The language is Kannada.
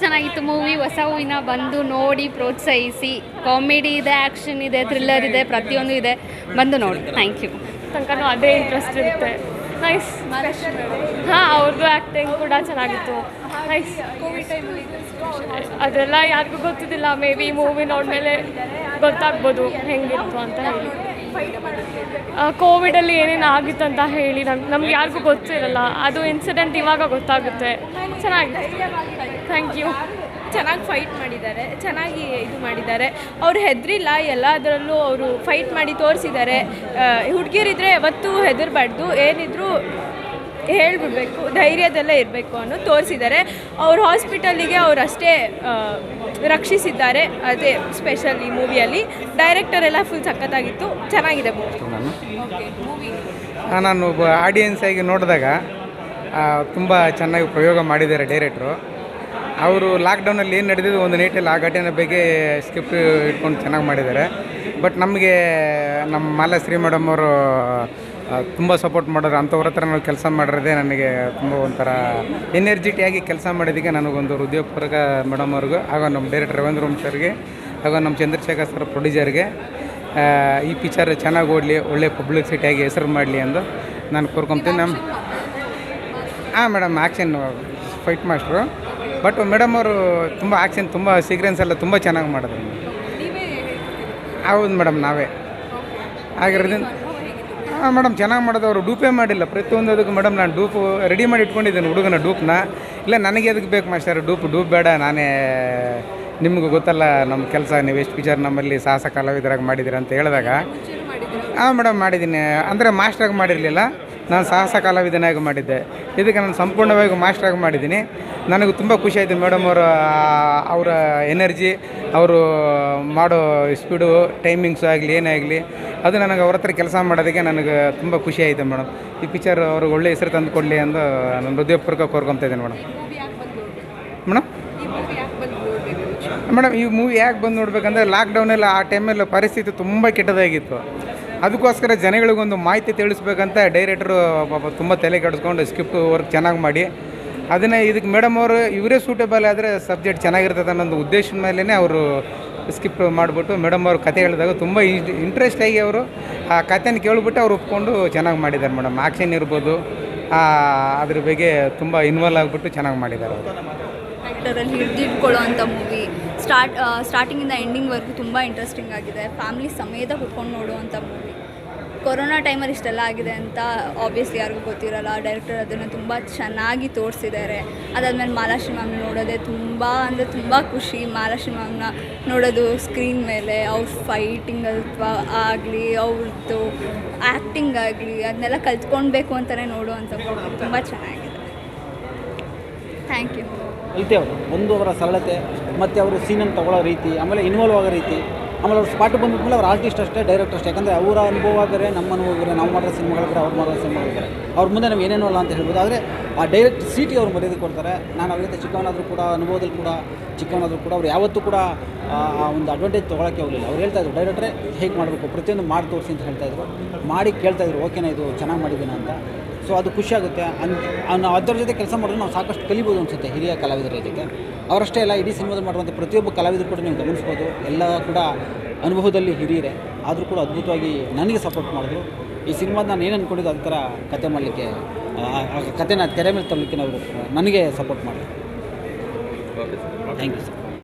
ಚೆನ್ನಾಗಿತ್ತು ಮೂವಿ. ಹೊಸ ಹೂವಿನ ಬಂದು ನೋಡಿ ಪ್ರೋತ್ಸಾಹಿಸಿ. ಕಾಮಿಡಿ ಇದೆ, ಆ್ಯಕ್ಷನ್ ಇದೆ, ಥ್ರಿಲ್ಲರ್ ಇದೆ, ಪ್ರತಿಯೊಂದು ಇದೆ. ಬಂದು ನೋಡಿ. Thank you. ತನಕ ಅದೇ ಇಂಟ್ರೆಸ್ಟ್ ಇರುತ್ತೆ. ನೈಸ್. ಹಾಂ, ಅವ್ರದ್ದು ಆ್ಯಕ್ಟಿಂಗ್ ಕೂಡ ಚೆನ್ನಾಗಿತ್ತು. ನೈಸ್. ಅದೆಲ್ಲ ಯಾರಿಗೂ ಗೊತ್ತಿದ್ದಿಲ್ಲ. ಮೇ ಬಿ ಮೂವಿ ನೋಡಿದ್ಮೇಲೆ ಗೊತ್ತಾಗ್ಬೋದು ಹೆಂಗಿತ್ತು ಅಂತ ಹೇಳಿ. ಕೋವಿಡಲ್ಲಿ ಏನೇನು ಆಗಿತ್ತು ಅಂತ ಹೇಳಿ ನಮ್ಗೆ ಯಾರಿಗೂ ಗೊತ್ತಿರಲ್ಲ. ಅದು ಇನ್ಸಿಡೆಂಟ್ ಇವಾಗ ಗೊತ್ತಾಗುತ್ತೆ. ಚೆನ್ನಾಗಿದೆ. Thank you. ಚೆನ್ನಾಗಿ ಫೈಟ್ ಮಾಡಿದ್ದಾರೆ, ಚೆನ್ನಾಗಿ ಇದು ಮಾಡಿದ್ದಾರೆ. ಅವ್ರು ಹೆದರಿಲ್ಲ, ಎಲ್ಲದರಲ್ಲೂ ಅವರು ಫೈಟ್ ಮಾಡಿ ತೋರಿಸಿದ್ದಾರೆ. ಹುಡುಗಿರಿದ್ರೆ ಯಾವತ್ತೂ ಹೆದರಬಾರ್ದು, ಏನಿದ್ರು ಹೇಳಿಬಿಡ್ಬೇಕು, ಧೈರ್ಯದಲ್ಲೇ ಇರಬೇಕು ಅನ್ನೋದು ತೋರಿಸಿದ್ದಾರೆ. ಅವ್ರ ಹಾಸ್ಪಿಟಲಿಗೆ ಅವ್ರು ಅಷ್ಟೇ ರಕ್ಷಿಸಿದ್ದಾರೆ. ಅದೇ ಸ್ಪೆಷಲ್ ಈ ಮೂವಿಯಲ್ಲಿ. ಡೈರೆಕ್ಟರ್ ಎಲ್ಲ ಫುಲ್ ಸಖತ್ತಾಗಿತ್ತು. ಚೆನ್ನಾಗಿದೆ ಮೂವಿ. ನಾನು ಒಬ್ಬ ಆಡಿಯನ್ಸ್ ಆಗಿ ನೋಡಿದಾಗ ತುಂಬ ಚೆನ್ನಾಗಿ ಪ್ರಯೋಗ ಮಾಡಿದ್ದಾರೆ ಡೈರೆಕ್ಟ್ರು. ಅವರು ಲಾಕ್ಡೌನಲ್ಲಿ ಏನು ನಡೆದಿದ್ದು ಒಂದು ನೈಟಲ್ಲಿ ಆ ಘಟನೆ ಬಗ್ಗೆ ಸ್ಕ್ರಿಪ್ಟ್ ಇಟ್ಕೊಂಡು ಚೆನ್ನಾಗಿ ಮಾಡಿದ್ದಾರೆ. ಬಟ್ ನಮಗೆ ನಮ್ಮ ಮಾಲಾಶ್ರೀ ಮೇಡಮ್ ಅವರು ತುಂಬ ಸಪೋರ್ಟ್ ಮಾಡೋರು. ಅಂಥವ್ರ ಹತ್ರ ನಾವು ಕೆಲಸ ಮಾಡಿರೋದೇ ನನಗೆ ತುಂಬ ಒಂಥರ ಎನರ್ಜಿಟಿಯಾಗಿ ಕೆಲಸ ಮಾಡೋದಕ್ಕೆ ನನಗೊಂದು ಹೃದಯಪೂರ್ವಕ ಮೇಡಮ್ ಅವ್ರಿಗೂ, ಹಾಗೂ ನಮ್ಮ ಡೈರೆಕ್ಟರ್ ರವೀಂದ್ರ ಸರ್ಗೆ, ಹಾಗೂ ನಮ್ಮ ಚಂದ್ರಶೇಖರ್ ಸರ್ ಪ್ರೊಡ್ಯೂಸರ್ಗೆ ಈ ಪಿಕ್ಚರ್ ಚೆನ್ನಾಗಿ ಓಡಲಿ, ಒಳ್ಳೆ ಪಬ್ಲಿಸಿಟಿಯಾಗಿ ಹೆಸರು ಮಾಡಲಿ ಎಂದು ನಾನು ಕೋರ್ಕೊತೀನಿ. ಹಾಂ madam, action fight master. But madam ಅವರು ತುಂಬ ಆ್ಯಕ್ಷನ್, ತುಂಬ ಸೀಕ್ರೆನ್ಸ್ ಎಲ್ಲ ತುಂಬ ಚೆನ್ನಾಗಿ ಮಾಡಿದ್ರು. ಹೌದು ಮೇಡಮ್, ನಾವೇ ಆಗಿರೋದ್ರಿಂದ. ಹಾಂ ಮೇಡಮ್, ಚೆನ್ನಾಗಿ ಮಾಡೋದು. ಅವರು ಡೂಪೇ ಮಾಡಿಲ್ಲ ಪ್ರತಿಯೊಂದು. ಅದಕ್ಕೆ ಮೇಡಮ್ ನಾನು ಡೂಪು ರೆಡಿ ಮಾಡಿ ಇಟ್ಕೊಂಡಿದ್ದೇನೆ, ಹುಡುಗನ ಡೂಪ್ನ. ಇಲ್ಲ ನನಗೆ ಅದಕ್ಕೆ ಬೇಕು ಮಾಸ್ಟರ್, ಡೂಪ್ ಬೇಡ, ನಾನೇ ನಿಮಗೂ ಗೊತ್ತಲ್ಲ ನಮ್ಮ ಕೆಲಸ, ನೀವು ಎಷ್ಟು ಪಿಕ್ಚರ್ ನಮ್ಮಲ್ಲಿ ಸಾಹಸ ಕಲಾವಿದರಾಗಿ ಮಾಡಿದ್ದೀರ ಅಂತ ಹೇಳಿದಾಗ, ಹಾಂ ಮೇಡಮ್ ಮಾಡಿದ್ದೀನಿ. ಅಂದರೆ ಮಾಸ್ಟ್ರಾಗಿ ಮಾಡಿರಲಿಲ್ಲ, ನಾನು ಸಾಹಸ ಕಲಾವಿದನಾಗಿ ಮಾಡಿದ್ದೆ. ಇದಕ್ಕೆ ನಾನು ಸಂಪೂರ್ಣವಾಗಿ ಮಾಸ್ಟ್ರಾಗಿ ಮಾಡಿದ್ದೀನಿ. ನನಗೆ ತುಂಬ ಖುಷಿ ಆಯಿತು ಮೇಡಮ್ ಅವರ ಎನರ್ಜಿ, ಅವರು ಮಾಡೋ ಸ್ಪೀಡು, ಟೈಮಿಂಗ್ಸು ಆಗಲಿ, ಏನೇ ಆಗಲಿ, ಅದು ನನಗೆ ಅವ್ರ ಹತ್ರ ಕೆಲಸ ಮಾಡೋದಕ್ಕೆ ನನಗೆ ತುಂಬ ಖುಷಿ ಆಯಿತು ಮೇಡಮ್. ಈ ಪಿಕ್ಚರ್ ಅವ್ರಿಗೆ ಒಳ್ಳೆ ಹೆಸರು ತಂದು ಕೊಡಲಿ ಎಂದು ನಾನು ಹೃದಯಪೂರ್ವಕ ಕೋರ್ಕೊತಾ ಇದ್ದೇನೆ ಮೇಡಮ್. ಮೇಡಮ್ ಈ ಮೂವಿ ಯಾಕೆ ಬಂದು ನೋಡ್ಬೇಕಂದ್ರೆ, ಲಾಕ್ಡೌನಲ್ಲಿ ಆ ಟೈಮಲ್ಲಿ ಪರಿಸ್ಥಿತಿ ತುಂಬ ಕೆಟ್ಟದಾಗಿತ್ತು. ಅದಕ್ಕೋಸ್ಕರ ಜನಗಳಿಗೊಂದು ಮಾಹಿತಿ ತಿಳಿಸ್ಬೇಕಂತ ಡೈರೆಕ್ಟ್ರು ಪಾಪ ತುಂಬ ತಲೆ ಕೆಡಿಸ್ಕೊಂಡು ಸ್ಕ್ರಿಪ್ಟ್ ವರ್ಕ್ ಚೆನ್ನಾಗಿ ಮಾಡಿ, ಅದನ್ನೇ ಇದಕ್ಕೆ ಮೇಡಮ್ ಅವರು ಇವರೇ ಸೂಟೇಬಲ್ ಆದರೆ ಸಬ್ಜೆಕ್ಟ್ ಚೆನ್ನಾಗಿರ್ತದೆ ಅನ್ನೋ ಉದ್ದೇಶದ ಮೇಲೇ ಅವರು ಸ್ಕ್ರಿಪ್ಟ್ ಮಾಡಿಬಿಟ್ಟು ಮೇಡಮ್ ಅವ್ರ ಕತೆ ಹೇಳಿದಾಗ ತುಂಬ ಇಂಟ್ರೆಸ್ಟ್ ಆಗಿ ಅವರು ಆ ಕಥೆನ ಕೇಳಿಬಿಟ್ಟು ಅವ್ರು ಒಪ್ಕೊಂಡು ಚೆನ್ನಾಗಿ ಮಾಡಿದ್ದಾರೆ ಮೇಡಮ್. ಆ್ಯಕ್ಷನ್ ಇರ್ಬೋದು, ಅದ್ರ ಬಗ್ಗೆ ತುಂಬ ಇನ್ವಾಲ್ವ್ ಆಗಿಬಿಟ್ಟು ಚೆನ್ನಾಗಿ ಮಾಡಿದ್ದಾರೆ ಅವರು. ಥಿಯೇಟರಲ್ಲಿ ಹಿಡಿದಿಟ್ಕೊಳ್ಳೋ ಅಂಥ ಮೂವಿ. ಸ್ಟಾರ್ಟಿಂಗಿಂದ ಎಂಡಿಂಗ್ವರೆಗೂ ತುಂಬ ಇಂಟ್ರೆಸ್ಟಿಂಗ್ ಆಗಿದೆ. ಫ್ಯಾಮಿಲಿ ಸಮೇತ ಕುತ್ಕೊಂಡು ನೋಡುವಂಥ ಮೂವಿ. ಕೊರೋನಾ ಟೈಮಲ್ಲಿ ಇಷ್ಟೆಲ್ಲ ಆಗಿದೆ ಅಂತ ಆಬ್ವಿಯಸ್ಲಿ ಯಾರಿಗೂ ಗೊತ್ತಿರೋಲ್ಲ. ಡೈರೆಕ್ಟರ್ ಅದನ್ನು ತುಂಬ ಚೆನ್ನಾಗಿ ತೋರಿಸಿದ್ದಾರೆ. ಅದಾದಮೇಲೆ ಮಾಲಾಶ್ರೀ ಮ್ಯಾಮ್ನ ನೋಡೋದೇ ತುಂಬ ಅಂದರೆ ತುಂಬ ಖುಷಿ. ಮಾಲಾಶ್ರೀ ಮ್ಯಾಮ್ನ ನೋಡೋದು ಸ್ಕ್ರೀನ್ ಮೇಲೆ, ಅವ್ರ ಫೈಟಿಂಗ್ ಅಥವಾ ಆಗಲಿ, ಅವ್ರದ್ದು ಆ್ಯಕ್ಟಿಂಗ್ ಆಗಲಿ, ಅದನ್ನೆಲ್ಲ ಕಲ್ತ್ಕೊಳ್ಬೇಕು ಅಂತಲೇ ನೋಡುವಂಥ ಮೂವಿ. ತುಂಬ ಚೆನ್ನಾಗಿದೆ. Thank you. ಕಲ್ತೇವ್ರು ಒಂದು ಅವರ ಸರಳತೆ ಮತ್ತು ಅವರು ಸೀನನ್ನು ತಗೊಳ್ಳೋ ರೀತಿ, ಆಮೇಲೆ ಇನ್ವಾಲ್ವ್ ಆಗೋ ರೀತಿ, ಆಮೇಲೆ ಅವ್ರು ಸ್ಪಾಟಿಗೆ ಬಂದ್ಮೇಲೆ ಅವ್ರು ಆರ್ಟಿಸ್ಟ್ ಅಷ್ಟೇ, ಡೈರೆಕ್ಟರ್ ಅಷ್ಟೇ. ಯಾಕಂದರೆ ಅವರ ಅನುಭವ ಬೇರೆ, ನಮ್ಮ ಅನುಭವ ಬೇರೆ. ನಾವು ಮಾಡೋ ಸಿನಿಮಾಗಳಿದ್ರೆ ಅವ್ರು ಮಾಡೋ ಸಿನಿಮಾಗಳಿದ್ದಾರೆ. ಅವ್ರ ಮುಂದೆ ನಾವು ಏನೇನೋ ಅಲ್ಲ ಅಂತ ಹೇಳ್ಬೋದು. ಆದರೆ ಆ ಡೈರೆಕ್ಟ್ ಸೀಟಿ ಅವ್ರು ಮರ್ಯಾದೆ ಕೊಡ್ತಾರೆ. ನಾನು ಅವ್ರಿಗಿಂತ ಚಿಕ್ಕವನಾದರೂ ಕೂಡ, ಅನುಭವದಲ್ಲಿ ಕೂಡ ಚಿಕ್ಕವನಾದರೂ ಕೂಡ, ಅವ್ರು ಯಾವತ್ತೂ ಕೂಡ ಆ ಒಂದು ಅಡ್ವಾಂಟೇಜ್ ತೊಗೊಳಕ್ಕೆ ಹೋಗಲಿಲ್ಲ. ಅವ್ರು ಹೇಳ್ತಾಯಿದ್ರು, ಡೈರೆಕ್ಟ್ರೇ ಹೇಗೆ ಮಾಡಬೇಕು, ಪ್ರತಿಯೊಂದು ಮಾಡಿ ತೋರಿಸಿ ಅಂತ ಹೇಳ್ತಾಯಿದ್ರು. ಮಾಡಿ ಕೇಳ್ತಾಯಿದ್ರು, ಓಕೆನಾ ಇದು ಚೆನ್ನಾಗಿ ಮಾಡಿದ್ದೀನ ಅಂತ. ಸೊ ಅದು ಖುಷಿಯಾಗುತ್ತೆ. ನಾವು ಅದರ ಜೊತೆ ಕೆಲಸ ಮಾಡಿದ್ರೆ ನಾವು ಸಾಕಷ್ಟು ಕಲಿಬೋದು ಅನಿಸುತ್ತೆ ಹಿರಿಯ ಕಲಾವಿದರ ಜೊತೆ. ಅವರಷ್ಟೇ ಅಲ್ಲ, ಇಡೀ ಸಿನಿಮಾದಲ್ಲಿ ಮಾಡುವಂಥ ಪ್ರತಿಯೊಬ್ಬ ಕಲಾವಿದರು ಕೂಡ ನೀವು ಗಮನಿಸ್ಬೋದು. ಎಲ್ಲ ಕೂಡ ಅನುಭವದಲ್ಲಿ ಹಿರಿಯರೇ, ಆದರೂ ಕೂಡ ಅದ್ಭುತವಾಗಿ ನನಗೆ ಸಪೋರ್ಟ್ ಮಾಡಿದ್ರು. ಈ ಸಿನಿಮಾದ ನಾನು ಏನು ಅಂದ್ಕೊಂಡಿದ್ದು ಅದ ಥರ ಕತೆ ಮಾಡಲಿಕ್ಕೆ, ಕತೆನ ತೆರೆ ಮೇಲೆ ತರಲಿಕ್ಕೆ ನಾವು ನನಗೆ ಸಪೋರ್ಟ್ ಮಾಡಿದ್ರು. Thank you sir.